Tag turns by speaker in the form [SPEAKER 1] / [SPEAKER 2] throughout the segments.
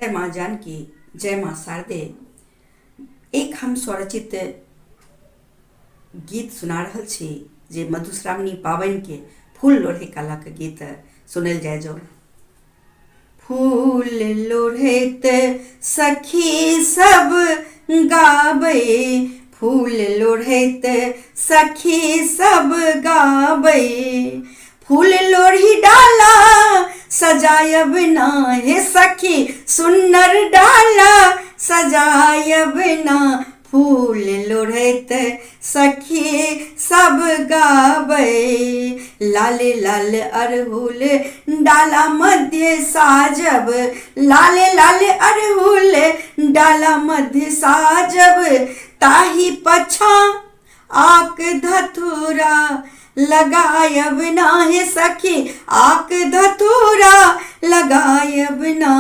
[SPEAKER 1] जय माँ जानकी, जय माँ शारदे। एक हम स्वरचित गीत सुना रहल छी जे मधुश्रावणी पावनि के फूल लोढ़े कालक गीत सुनल जाय जो। फूल लोढ़ैत सखी सब गाबै, फूल लोढ़ैत सखी सब गाबै, फूल लोढ़ी डाला सजायब ना हे सखी, सुन्नर डाला सजायब ना, फूल लोढ़ैत सखी सब गाबै। लाल लाल अड़हुल डाला मध्य साजब, लाल लाल अड़हुल डाला मध्य साजब, ताही पछा आक धतूरा लगायब ना हे सखी, आक धतूरा लगायब ना,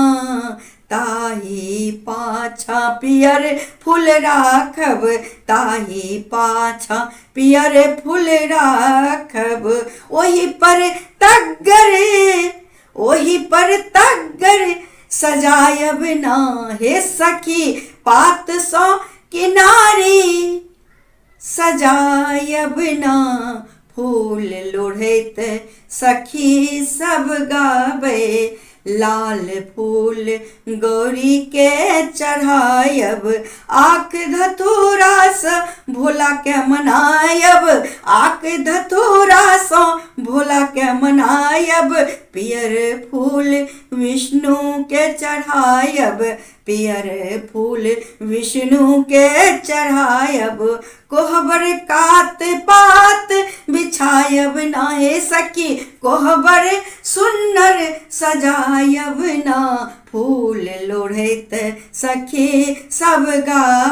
[SPEAKER 1] ताही पाछा पियर फूल राखब, ताही पाछा पियर फूल राखब, ओही पर तग्गर, ओही पर तग्गर सजायब ना हे सखी, पात सौ किनारी सजायब ना, फूल लोढ़ैत सखी सब गाबै। लाल फूल गौरी के चढ़ायब, आक धतूरा सँ भोला के मनायब, आक धतूरा सँ भोला के मनायब, पियर फूल विष्णु के चढ़ायब, पियर फूल विष्णु के चढ़ायब, कोहबर कात पात बिछायब ना हे सखी, कोहबर सुन्नर सजायब ना, फूल लोढ़ैत सखी सब गाबै।